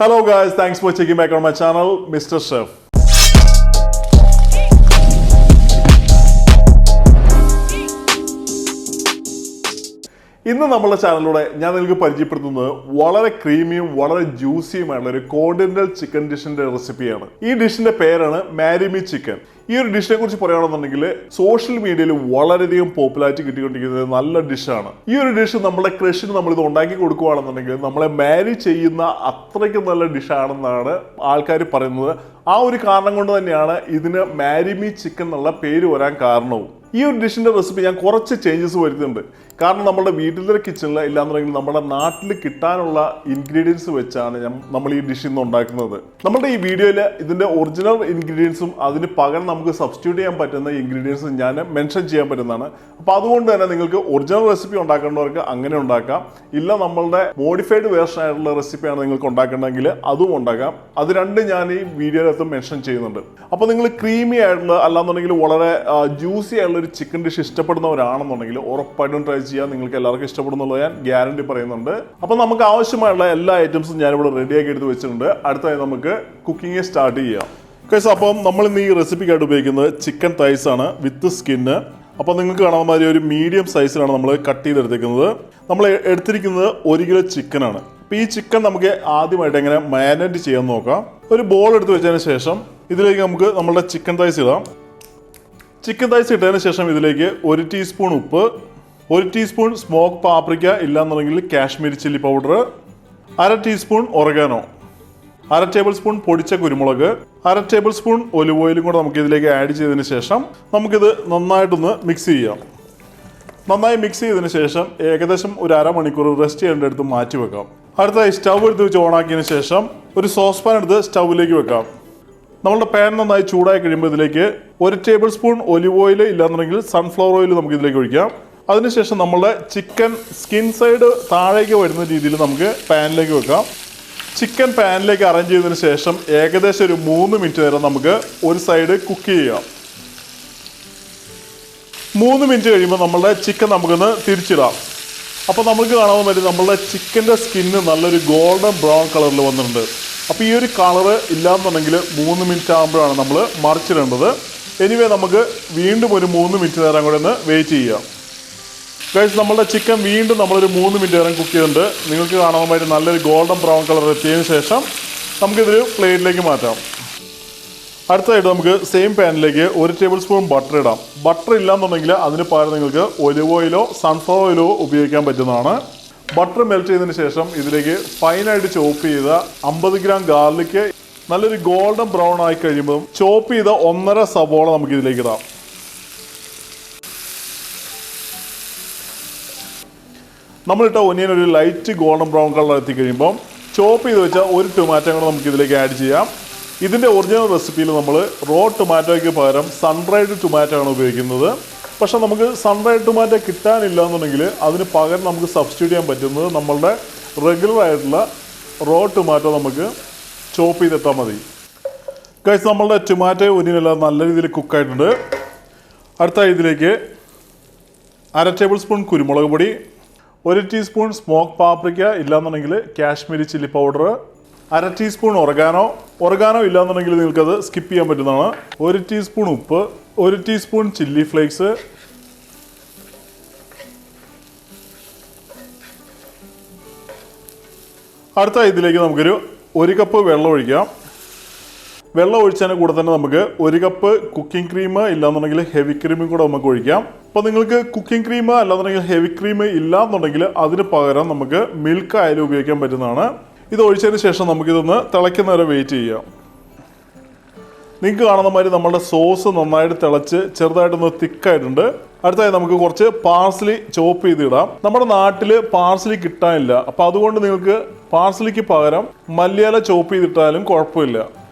Hello guys, thanks for checking back on my channel, MrChef. ഇന്ന് നമ്മുടെ ചാനലിലൂടെ ഞാൻ നിങ്ങൾക്ക് പരിചയപ്പെടുത്തുന്നത് വളരെ ക്രീമിയും വളരെ ജ്യൂസിയുമായിട്ടുള്ള ഒരു കോണ്ടിനെന്റൽ ചിക്കൻ ഡിഷിന്റെ റെസിപ്പിയാണ്. ഈ ഡിഷിന്റെ പേരാണ് മാരിമി ചിക്കൻ. ഈ ഒരു ഡിഷിനെ കുറിച്ച് പറയുകയാണെന്നുണ്ടെങ്കിൽ സോഷ്യൽ മീഡിയയിൽ വളരെയധികം പോപ്പുലാരിറ്റി കിട്ടിക്കൊണ്ടിരിക്കുന്നത് നല്ല ഡിഷാണ്. ഈ ഒരു ഡിഷ് നമ്മുടെ ക്രഷിന് നമ്മളിത് ഉണ്ടാക്കി കൊടുക്കുകയാണെന്നുണ്ടെങ്കിൽ നമ്മളെ മാരി ചെയ്യുന്ന അത്രയ്ക്ക് നല്ല ഡിഷാണെന്നാണ് ആൾക്കാർ പറയുന്നത്. ആ ഒരു കാരണം കൊണ്ട് തന്നെയാണ് ഇതിന് മാരിമി ചിക്കൻ എന്നുള്ള പേര് വരാൻ കാരണവും. ഈ ഒരു ഡിഷിന്റെ റെസിപ്പി ഞാൻ കുറച്ച് ചേഞ്ചസ് വരുത്തുന്നുണ്ട്. കാരണം നമ്മുടെ വീട്ടിലെ കിച്ചണിൽ ഇല്ലാന്നുണ്ടെങ്കിൽ നമ്മുടെ നാട്ടിൽ കിട്ടാനുള്ള ഇൻഗ്രീഡിയൻസ് വെച്ചാണ് നമ്മൾ ഈ ഡിഷ് ഇന്ന് ഉണ്ടാക്കുന്നത്. നമ്മുടെ ഈ വീഡിയോയിൽ ഇതിന്റെ ഒറിജിനൽ ഇൻഗ്രീഡിയൻസും അതിന് പകരം നമുക്ക് സബ്സ്റ്റിറ്റ്യൂട്ട് ചെയ്യാൻ പറ്റുന്ന ഇൻഗ്രീഡിയൻസും ഞാൻ മെൻഷൻ ചെയ്യാൻ പറ്റുന്നതാണ്. അപ്പോൾ അതുകൊണ്ട് തന്നെ നിങ്ങൾക്ക് ഒറിജിനൽ റെസിപ്പി ഉണ്ടാക്കേണ്ടവർക്ക് അങ്ങനെ ഉണ്ടാക്കാം. ഇല്ല നമ്മളുടെ മോഡിഫൈഡ് വേർഷൻ ആയിട്ടുള്ള റെസിപ്പിയാണ് നിങ്ങൾക്ക് ഉണ്ടാക്കേണ്ടതെങ്കിൽ അതും ഉണ്ടാക്കാം. അത് രണ്ടും ഞാൻ ഈ വീഡിയോയിലകത്ത് മെൻഷൻ ചെയ്യുന്നുണ്ട്. അപ്പോൾ നിങ്ങൾ ക്രീമി ആയിട്ടുള്ള അല്ലാന്നുണ്ടെങ്കിൽ വളരെ ജ്യൂസി ആയിട്ടുള്ള ഒരു ചിക്കൻ ഡിഷ് ഇഷ്ടപ്പെടുന്നവരാണെന്നുണ്ടെങ്കിൽ ഉറപ്പായിട്ടും ട്രൈ ചെയ്യാൻ നിങ്ങൾക്ക് എല്ലാവർക്കും ഇഷ്ടപ്പെടുന്നുള്ളത് ഞാൻ ഗ്യാരണ്ടി പറയുന്നുണ്ട്. അപ്പോൾ നമുക്ക് ആവശ്യമായുള്ള എല്ലാ ഐറ്റംസും ഞാനിവിടെ റെഡിയാക്കി എടുത്ത് വെച്ചിട്ടുണ്ട്. അടുത്തായി നമുക്ക് കുക്കിംഗ് സ്റ്റാർട്ട് ചെയ്യാം. അപ്പം നമ്മൾ ഇന്ന് ഈ റെസിപ്പിക്കായിട്ട് ഉപയോഗിക്കുന്നത് ചിക്കൻ തൈസ് ആണ് വിത്ത് സ്കിന്ന്. അപ്പോൾ നിങ്ങൾക്ക് കാണാൻ മാതിരി ഒരു മീഡിയം സൈസിലാണ് നമ്മൾ കട്ട് ചെയ്തെടുത്തിരിക്കുന്നത്. നമ്മൾ എടുത്തിരിക്കുന്നത് 1 കിലോ ചിക്കനാണ്. അപ്പോൾ ഈ ചിക്കൻ നമുക്ക് ആദ്യമായിട്ട് എങ്ങനെ മാരിനേറ്റ് ചെയ്യാൻ നോക്കാം. ഒരു ബോൾ എടുത്ത് വെച്ചതിന് ശേഷം ഇതിലേക്ക് നമുക്ക് നമ്മുടെ ചിക്കൻ തൈസ് ഇടാം. ചിക്കൻ തൈസ് ഇട്ടതിന് ശേഷം ഇതിലേക്ക് 1 ടീസ്പൂൺ ഉപ്പ്, 1 ടീസ്പൂൺ സ്മോക്ക് പാപ്രിക്ക ഇല്ലാന്നുണ്ടെങ്കിൽ Kashmiri chilli powder, 1/2 teaspoon oregano, 1/2 tablespoon പൊടിച്ച കുരുമുളക്, 1/2 ടേബിൾ സ്പൂൺ ഒലിവ് ഓയിലും കൂടെ നമുക്ക് ഇതിലേക്ക് ആഡ് ചെയ്തതിന് ശേഷം നമുക്കിത് നന്നായിട്ടൊന്ന് മിക്സ് ചെയ്യാം. നന്നായി മിക്സ് ചെയ്തതിന് ശേഷം ഏകദേശം ഒരു അരമണിക്കൂർ റെസ്റ്റ് ചെയ്യേണ്ടടുത്ത് മാറ്റി വെക്കാം. അടുത്തായി സ്റ്റവ് എടുത്ത് വെച്ച് ഓണാക്കിയതിന് ശേഷം ഒരു സോസ് പാൻ എടുത്ത് സ്റ്റൗവിലേക്ക് വെക്കാം. നമ്മളുടെ പാൻ നന്നായി ചൂടായി കഴിയുമ്പോൾ ഇതിലേക്ക് 1 ടേബിൾ സ്പൂൺ ഒലിവ് ഓയിൽ ഇല്ലാന്നുണ്ടെങ്കിൽ സൺഫ്ലവർ ഓയിൽ നമുക്ക് ഇതിലേക്ക് ഒഴിക്കാം. അതിനുശേഷം നമ്മളുടെ ചിക്കൻ സ്കിൻ സൈഡ് താഴേക്ക് വരുന്ന രീതിയിൽ നമുക്ക് പാനിലേക്ക് വെക്കാം. ചിക്കൻ പാനിലേക്ക് അറേഞ്ച് ചെയ്തതിന് ശേഷം ഏകദേശം ഒരു 3 മിനിറ്റ് നേരം നമുക്ക് ഒരു സൈഡ് കുക്ക് ചെയ്യാം. 3 മിനിറ്റ് കഴിയുമ്പോൾ നമ്മളുടെ ചിക്കൻ നമുക്കൊന്ന് തിരിച്ചിടാം. അപ്പോൾ നമുക്ക് കാണാൻ പറ്റും നമ്മളുടെ ചിക്കൻ്റെ സ്കിന്ന് നല്ലൊരു ഗോൾഡൻ ബ്രൗൺ കളറിൽ വന്നിട്ടുണ്ട്. അപ്പോൾ ഈ ഒരു കളറ് ഇല്ലാന്നുണ്ടെങ്കിൽ 3 മിനിറ്റ് ആകുമ്പോഴാണ് നമ്മൾ മറിച്ചിടേണ്ടത്. എനിവേ നമുക്ക് വീണ്ടും ഒരു 3 മിനിറ്റ് നേരം കൂടെ ഒന്ന് വെയിറ്റ് ചെയ്യാം. ഗൈസ്, നമ്മളുടെ ചിക്കൻ വീണ്ടും നമ്മളൊരു 3 മിനിറ്റ് നേരം കുക്ക് ചെയ്തിട്ടുണ്ട്. നിങ്ങൾക്ക് കാണാൻ നല്ലൊരു ഗോൾഡൻ ബ്രൗൺ കളർ എത്തിയതിന് ശേഷം നമുക്കിതൊരു പ്ലേറ്റിലേക്ക് മാറ്റാം. അടുത്തതായിട്ട് നമുക്ക് സെയിം പാനിലേക്ക് 1 ടേബിൾ സ്പൂൺ ബട്ടർ ഇടാം. ബട്ടർ ഇല്ലാന്നുണ്ടെങ്കിൽ അതിന് പകരം നിങ്ങൾക്ക് ഒലിവ് ഓയിലോ സൺഫ്ലവർ ഓയിലോ ഉപയോഗിക്കാൻ പറ്റുന്നതാണ്. ബട്ടർ മെൽറ്റ് ചെയ്തതിന് ശേഷം ഇതിലേക്ക് ഫൈനായിട്ട് ചോപ്പ് ചെയ്ത 50 ഗ്രാം ഗാർലിക്ക് നല്ലൊരു ഗോൾഡൻ ബ്രൗൺ ആയി കഴിയുമ്പോൾ ചോപ്പ് ചെയ്ത 1.5 സവോള നമുക്ക് ഇതിലേക്ക് ഇടാം. നമ്മളിട്ട ഒനിയൻ ഒരു ലൈറ്റ് ഗോൾഡൻ ബ്രൗൺ കളർ എത്തിക്കഴിയുമ്പോൾ ചോപ്പ് ചെയ്ത് വെച്ച ഒരു ടൊമാറ്റോ കൂടെ നമുക്ക് ഇതിലേക്ക് ആഡ് ചെയ്യാം. ഇതിൻ്റെ ഒറിജിനൽ റെസിപ്പിയിൽ നമ്മൾ റോ ടൊമാറ്റോയ്ക്ക് പകരം സൺഡ്രൈഡ് ടൊമാറ്റോ ആണ് ഉപയോഗിക്കുന്നത്. പക്ഷെ നമുക്ക് സൺഡ്രൈഡ് ടൊമാറ്റോ കിട്ടാനില്ല എന്നുണ്ടെങ്കിൽ അതിന് പകരം നമുക്ക് സബ്സ്റ്റിറ്റ്യൂട്ട് ചെയ്യാൻ പറ്റുന്നത് നമ്മളുടെ റെഗുലർ ആയിട്ടുള്ള റോ ടൊമാറ്റോ നമുക്ക് ചോപ്പ് ചെയ്തിട്ടാൽ മതി. ഗൈസ്, നമ്മളുടെ ടൊമാറ്റോ ഒനിയനെല്ലാം നല്ല രീതിയിൽ കുക്കായിട്ടുണ്ട്. അടുത്ത ഇതിലേക്ക് 1/2 ടേബിൾ സ്പൂൺ കുരുമുളക് പൊടി, 1 ടീസ്പൂൺ സ്മോക്ക് പാപ്രിക്ക ഇല്ലാന്നുണ്ടെങ്കിൽ കാശ്മീരി ചില്ലി പൗഡർ, 1/2 ടീസ്പൂൺ ഒറഗാനോ ഇല്ലാന്നുണ്ടെങ്കിൽ നിങ്ങൾക്കത് സ്കിപ്പ് ചെയ്യാൻ പറ്റുന്നതാണ്, 1 ടീസ്പൂൺ ഉപ്പ്, 1 ടീസ്പൂൺ ചില്ലി ഫ്ലേക്സ്, അടുത്ത ഇതിലേക്ക് നമുക്കൊരു 1 കപ്പ് വെള്ളം ഒഴിക്കാം. വെള്ളം ഒഴിച്ചതിന് കൂടെ തന്നെ നമുക്ക് 1 കപ്പ് കുക്കിംഗ് ക്രീം ഇല്ലാന്നുണ്ടെങ്കിൽ ഹെവി ക്രീമും കൂടെ നമുക്ക് ഒഴിക്കാം. അപ്പോൾ നിങ്ങൾക്ക് കുക്കിംഗ് ക്രീം അല്ലാന്നുണ്ടെങ്കിൽ ഹെവി ക്രീം ഇല്ലാന്നുണ്ടെങ്കിൽ അതിന് പകരം നമുക്ക് മിൽക്ക് ആയാലും ഉപയോഗിക്കാൻ പറ്റുന്നതാണ്. ഇത് ഒഴിച്ചതിന് ശേഷം നമുക്കിതൊന്ന് തിളയ്ക്കുന്ന വരെ വെയിറ്റ് ചെയ്യാം. നിങ്ങൾക്ക് കാണുന്ന മാതിരി നമ്മുടെ സോസ് നന്നായിട്ട് തിളച്ച് ചെറുതായിട്ടൊന്ന് തിക്കായിട്ടുണ്ട്. അടുത്തായി നമുക്ക് കുറച്ച് പാർസ്ലി ചോപ്പ് ചെയ്തിടാം. നമ്മുടെ നാട്ടിൽ പാർസ്ലി കിട്ടാനില്ല. അപ്പോൾ അതുകൊണ്ട് നിങ്ങൾക്ക് പാർസ്ലിക്ക് പകരം മല്ലിയില ചോപ്പ് ചെയ്തിട്ടാലും കുഴപ്പമില്ല.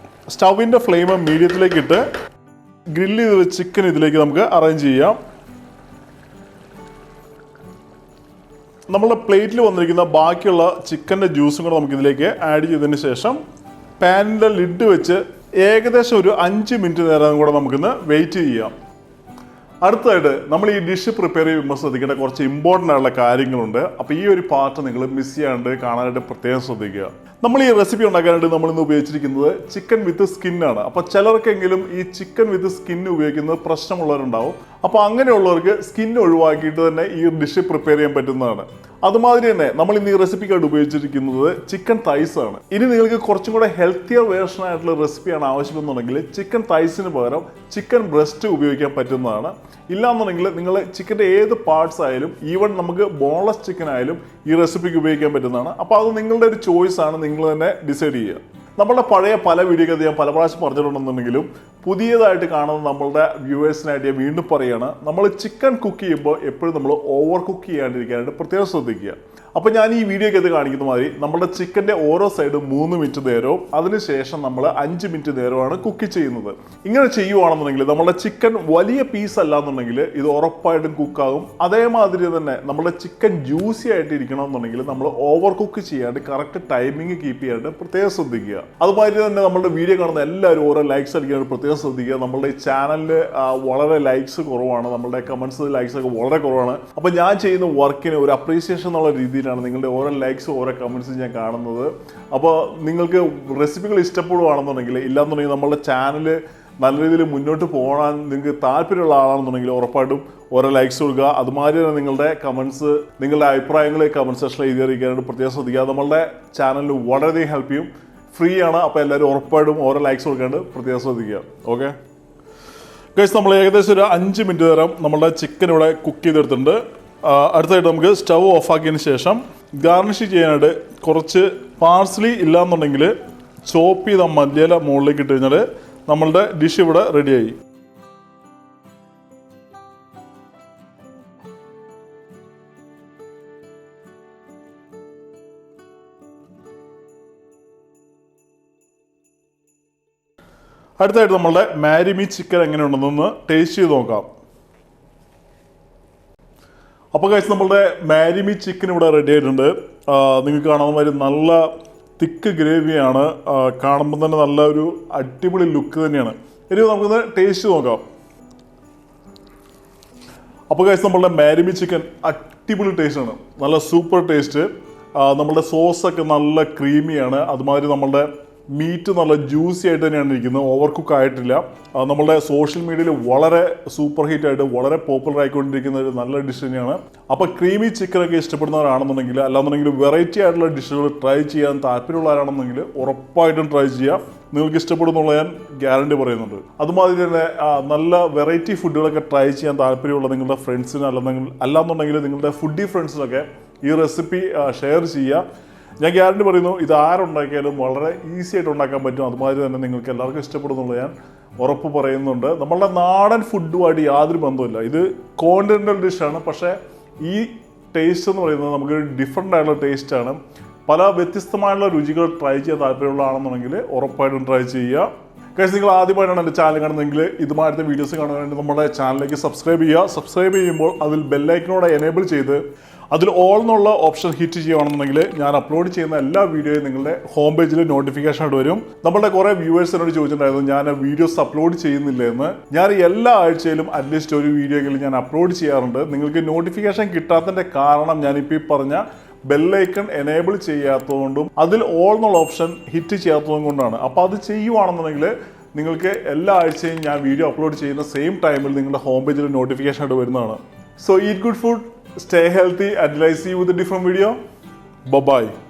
സ്റ്റവിൻ്റെ ഫ്ലെയിം മീഡിയത്തിലേക്ക് ഇട്ട് ഗ്രില്ല് ചെയ്ത് ചിക്കൻ ഇതിലേക്ക് നമുക്ക് അറേഞ്ച് ചെയ്യാം. നമ്മളുടെ പ്ലേറ്റിൽ വന്നിരിക്കുന്ന ബാക്കിയുള്ള ചിക്കൻ്റെ ജ്യൂസും കൂടെ നമുക്ക് ഇതിലേക്ക് ആഡ് ചെയ്തതിന് ശേഷം പാനിൻ്റെ ലിഡ് വെച്ച് ഏകദേശം ഒരു 5 മിനിറ്റ് നേരം കൂടെ നമുക്കിന്ന് വെയിറ്റ് ചെയ്യാം. അടുത്തതായിട്ട് നമ്മൾ ഈ ഡിഷ് പ്രിപ്പയർ ചെയ്യുമ്പോൾ ശ്രദ്ധിക്കേണ്ട കുറച്ച് ഇമ്പോർട്ടൻ്റ് ആയിട്ടുള്ള കാര്യങ്ങളുണ്ട്. അപ്പോൾ ഈ ഒരു പാർട്ട് നിങ്ങൾ മിസ് ചെയ്യാണ്ട് കാണാനായിട്ട് പ്രത്യേകം ശ്രദ്ധിക്കുക. നമ്മൾ ഈ റെസിപ്പി ഉണ്ടാക്കാനായിട്ട് നമ്മൾ ഇന്ന് ഉപയോഗിച്ചിരിക്കുന്നത് ചിക്കൻ വിത്ത് സ്കിന്നാണ്. അപ്പോൾ ചിലർക്കെങ്കിലും ഈ ചിക്കൻ വിത്ത് സ്കിൻ ഉപയോഗിക്കുന്നത് പ്രശ്നമുള്ളവരുണ്ടാവും. അപ്പോൾ അങ്ങനെയുള്ളവർക്ക് സ്കിൻ ഒഴിവാക്കിയിട്ട് തന്നെ ഈ ഡിഷ് പ്രിപ്പയർ ചെയ്യാൻ പറ്റുന്നതാണ്. അതുമാതിരി തന്നെ നമ്മൾ ഇന്ന് ഈ റെസിപ്പിക്കായിട്ട് ഉപയോഗിച്ചിരിക്കുന്നത് ചിക്കൻ തൈസ് ആണ്. ഇനി നിങ്ങൾക്ക് കുറച്ചും കൂടെ ഹെൽത്തിയർ വേർഷൻ ആയിട്ടുള്ള റെസിപ്പിയാണ് ആവശ്യമെന്നുണ്ടെങ്കിൽ ചിക്കൻ തൈസിന് പകരം ചിക്കൻ ബ്രസ്റ്റ് ഉപയോഗിക്കാൻ പറ്റുന്നതാണ്. ഇല്ലാന്നുണ്ടെങ്കിൽ നിങ്ങൾ ചിക്കൻ്റെ ഏത് പാർട്സ് ആയാലും ഈവൻ നമുക്ക് ബോൺലെസ് ചിക്കൻ ആയാലും ഈ റെസിപ്പിക്ക് ഉപയോഗിക്കാൻ പറ്റുന്നതാണ്. അപ്പോൾ അത് നിങ്ങളുടെ ഒരു ചോയ്സ് ആണ്, നിങ്ങൾ തന്നെ ഡിസൈഡ് ചെയ്യുക. നമ്മളുടെ പഴയ പല വീഡിയോക്കകത്ത് ഞാൻ പല പ്രാവശ്യം പറഞ്ഞിട്ടുണ്ടെന്നുണ്ടെങ്കിലും പുതിയതായിട്ട് കാണുന്ന നമ്മളുടെ വ്യൂവേഴ്സിനായിട്ട് ഞാൻ വീണ്ടും പറയുകയാണ്, നമ്മൾ ചിക്കൻ കുക്ക് ചെയ്യുമ്പോൾ എപ്പോഴും നമ്മൾ ഓവർ കുക്ക് ചെയ്യാണ്ടിരിക്കാനായിട്ട് പ്രത്യേകം ശ്രദ്ധിക്കുക. അപ്പോൾ ഞാൻ ഈ വീഡിയോക്കകത്ത് കാണിക്കുന്ന മാതിരി നമ്മുടെ ചിക്കൻ്റെ ഓരോ സൈഡും 3 മിനിറ്റ് നേരവും അതിനുശേഷം നമ്മൾ 5 മിനിറ്റ് നേരമാണ് കുക്ക് ചെയ്യുന്നത്. ഇങ്ങനെ ചെയ്യുവാണെന്നുണ്ടെങ്കിൽ നമ്മുടെ ചിക്കൻ വലിയ പീസ് അല്ലാന്നുണ്ടെങ്കിൽ ഇത് ഉറപ്പായിട്ടും കുക്കാകും. അതേമാതിരി തന്നെ നമ്മുടെ ചിക്കൻ ജ്യൂസി ആയിട്ട് ഇരിക്കണം എന്നുണ്ടെങ്കിൽ നമ്മൾ ഓവർ കുക്ക് ചെയ്യാണ്ട് കറക്റ്റ് ടൈമിങ് കീപ്പ് ചെയ്യാണ്ട് പ്രത്യേകം ശ്രദ്ധിക്കുക. അതുമാതിരി തന്നെ നമ്മുടെ വീഡിയോ കാണുന്ന എല്ലാവരും ഓരോ ലൈക്സ് അടിക്കാനായിട്ട് പ്രത്യേകം ശ്രദ്ധിക്കുക. നമ്മുടെ ഈ ചാനലിൽ വളരെ ലൈക്സ് കുറവാണ്, നമ്മുടെ കമൻസ് ലൈക്സ് ഒക്കെ വളരെ കുറവാണ്. അപ്പോൾ ഞാൻ ചെയ്യുന്ന വർക്കിന് ഒരു അപ്രീസിയേഷൻ എന്നുള്ള രീതിയിൽ നിങ്ങളുടെ ഓരോ ലൈക്സും ഓരോ കമൻസും ഞാൻ കാണുന്നത്. അപ്പോൾ നിങ്ങൾക്ക് റെസിപ്പികൾ ഇഷ്ടപ്പെടുകയാണെന്നുണ്ടെങ്കിൽ, ഇല്ലാന്നുണ്ടെങ്കിൽ നമ്മളുടെ ചാനൽ നല്ല രീതിയിൽ മുന്നോട്ട് പോകാൻ നിങ്ങൾക്ക് താല്പര്യമുള്ള ആളാണെന്നുണ്ടെങ്കിൽ ഉറപ്പായിട്ടും ഓരോ ലൈക്സ് കൊടുക്കുക. അതുമാതിരി തന്നെ നിങ്ങളുടെ കമൻസ്, നിങ്ങളുടെ അഭിപ്രായങ്ങൾ കമൻറ്റ് സെക്ഷനിൽ എഴുതി അറിയിക്കാനായിട്ട് പ്രത്യേകം ശ്രദ്ധിക്കുക. നമ്മളുടെ ചാനലിന് വളരെയധികം ഹെൽപ്പ് ചെയ്യും, ഫ്രീ ആണ്. അപ്പോൾ എല്ലാവരും ഉറപ്പായിട്ടും ഓരോ ലൈക്സ് കൊടുക്കാണ്ട് പ്രത്യേകം ശ്രദ്ധിക്കുക. ഓക്കെ ഗൈസ്, നമ്മൾ ഏകദേശം ഒരു 5 മിനിറ്റ് നേരം നമ്മളുടെ ചിക്കൻ ഇവിടെ കുക്ക് ചെയ്തെടുത്തിട്ടുണ്ട്. അടുത്തായിട്ട് നമുക്ക് സ്റ്റൗ ഓഫാക്കിയതിന് ശേഷം ഗാർണിഷ് ചെയ്യാനായിട്ട് കുറച്ച് പാർസ്ലി ഇല്ലാന്നുണ്ടെങ്കിൽ ചോപ്പ് ചെയ്ത മല്ലിയില മുകളിലേക്ക് ഇട്ട് കഴിഞ്ഞാൽ നമ്മളുടെ ഡിഷ് ഇവിടെ റെഡിയായി. അടുത്തായിട്ട് നമ്മളുടെ മാരിമി ചിക്കൻ എങ്ങനെയുണ്ടെന്നൊന്ന് ടേസ്റ്റ് ചെയ്ത് നോക്കാം. അപ്പോൾ കഴിച്ച് നമ്മളുടെ മാരിമി ചിക്കൻ ഇവിടെ റെഡി ആയിട്ടുണ്ട്. നിങ്ങൾക്ക് കാണാവുന്ന മാതിരി നല്ല തിക്ക് ഗ്രേവിയാണ്. കാണുമ്പോൾ തന്നെ നല്ല ഒരു അടിപൊളി ലുക്ക് തന്നെയാണ്. ഇനി നമുക്കൊന്ന് ടേസ്റ്റ് നോക്കാം. അപ്പോൾ കഴിച്ച് നമ്മളുടെ മാരിമി ചിക്കൻ അടിപൊളി ടേസ്റ്റാണ്, നല്ല സൂപ്പർ ടേസ്റ്റ്. നമ്മളുടെ സോസൊക്കെ നല്ല ക്രീമിയാണ്. അതുമാതിരി നമ്മളുടെ മീറ്റ് നല്ല ജ്യൂസി ആയിട്ട് തന്നെയാണ് ഇരിക്കുന്നത്, ഓവർ കുക്ക് ആയിട്ടില്ല. നമ്മളുടെ സോഷ്യൽ മീഡിയയിൽ വളരെ സൂപ്പർ ഹിറ്റ് ആയിട്ട് വളരെ പോപ്പുലർ ആയിക്കൊണ്ടിരിക്കുന്ന ഒരു നല്ല ഡിഷ് തന്നെയാണ്. അപ്പോൾ ക്രീമി ചിക്കനൊക്കെ ഇഷ്ടപ്പെടുന്നവരാണെന്നുണ്ടെങ്കിൽ, അല്ലാന്നുണ്ടെങ്കിൽ വെറൈറ്റി ആയിട്ടുള്ള ഡിഷുകൾ ട്രൈ ചെയ്യാൻ താല്പര്യമുള്ളവരാണെന്നുണ്ടെങ്കിൽ ഉറപ്പായിട്ടും ട്രൈ ചെയ്യുക. നിങ്ങൾക്ക് ഇഷ്ടപ്പെടുന്നുള്ള ഞാൻ ഗ്യാരണ്ടി പറയുന്നുണ്ട്. അതുമാതിരി തന്നെ നല്ല വെറൈറ്റി ഫുഡുകളൊക്കെ ട്രൈ ചെയ്യാൻ താല്പര്യമുള്ള നിങ്ങളുടെ ഫ്രണ്ട്സിന് അല്ലാന്നുണ്ടെങ്കിൽ നിങ്ങളുടെ ഫുഡി ഫ്രണ്ട്സിനൊക്കെ ഈ റെസിപ്പി ഷെയർ ചെയ്യുക. ഞാൻ ഗ്യാരണ്ടി പറയുന്നു, ഇത് ആരുണ്ടാക്കിയാലും വളരെ ഈസി ആയിട്ട് ഉണ്ടാക്കാൻ പറ്റും. അതുമാതിരി തന്നെ നിങ്ങൾക്ക് എല്ലാവർക്കും ഇഷ്ടപ്പെടുന്നുള്ളത് ഞാൻ ഉറപ്പ് പറയുന്നുണ്ട്. നമ്മളുടെ നാടൻ ഫുഡുമായിട്ട് യാതൊരു ബന്ധമില്ല. ഇത് കോണ്ടിനെൻ്റൽ ഡിഷാണ്, പക്ഷേ ഈ ടേസ്റ്റ് എന്ന് പറയുന്നത് നമുക്ക് ഡിഫറെൻ്റ് ആയിട്ടുള്ള ടേസ്റ്റാണ്. പല വ്യത്യസ്തമായുള്ള രുചികൾ ട്രൈ ചെയ്യാൻ താല്പര്യമുള്ളതാണെന്നുണ്ടെങ്കിൽ ഉറപ്പായിട്ടും ട്രൈ ചെയ്യുക. ഗൈസ്, നിങ്ങൾ ആദ്യമായിട്ടാണ് എൻ്റെ ചാനൽ കാണുന്നതെങ്കിൽ ഇതുമായിട്ട് വീഡിയോസ് കാണാൻ വേണ്ടി നമ്മുടെ ചാനലിലേക്ക് സബ്സ്ക്രൈബ് ചെയ്യുക. സബ്സ്ക്രൈബ് ചെയ്യുമ്പോൾ അതിൽ ബെല്ലൈക്കനോടെ എനേബിൾ ചെയ്ത് അതിൽ ഓൾ എന്നുള്ള ഓപ്ഷൻ ഹിറ്റ് ചെയ്യുകയാണെന്നുണ്ടെങ്കിൽ ഞാൻ അപ്ലോഡ് ചെയ്യുന്ന എല്ലാ വീഡിയോയും നിങ്ങളുടെ ഹോം പേജിൽ നോട്ടിഫിക്കേഷൻ ആയിട്ട് വരും. നമ്മളുടെ കുറേ വ്യൂവേഴ്സിനോട് ചോദിച്ചിട്ടുണ്ടായിരുന്നു ഞാൻ വീഡിയോസ് അപ്ലോഡ് ചെയ്യുന്നില്ല എന്ന്. ഞാൻ എല്ലാ ആഴ്ചയിലും അറ്റ്ലീസ്റ്റ് ഒരു വീഡിയോയിൽ ഞാൻ അപ്ലോഡ് ചെയ്യാറുണ്ട്. നിങ്ങൾക്ക് നോട്ടിഫിക്കേഷൻ കിട്ടാത്തതിൻ്റെ കാരണം ഞാനിപ്പോൾ ഈ പറഞ്ഞ ബെല്ലൈക്കൺ എനേബിൾ ചെയ്യാത്തതുകൊണ്ടും അതിൽ ഓൾ എന്നുള്ള ഓപ്ഷൻ ഹിറ്റ് ചെയ്യാത്തതും കൊണ്ടാണ്. അപ്പോൾ അത് ചെയ്യുവാണെന്നുണ്ടെങ്കിൽ നിങ്ങൾക്ക് എല്ലാ ആഴ്ചയും ഞാൻ വീഡിയോ അപ്ലോഡ് ചെയ്യുന്ന സെയിം ടൈമിൽ നിങ്ങളുടെ ഹോം പേജിൽ നോട്ടിഫിക്കേഷൻ ആയിട്ട് വരുന്നതാണ്. So eat good food, stay healthy, and I'll see you with a different video. Bye bye.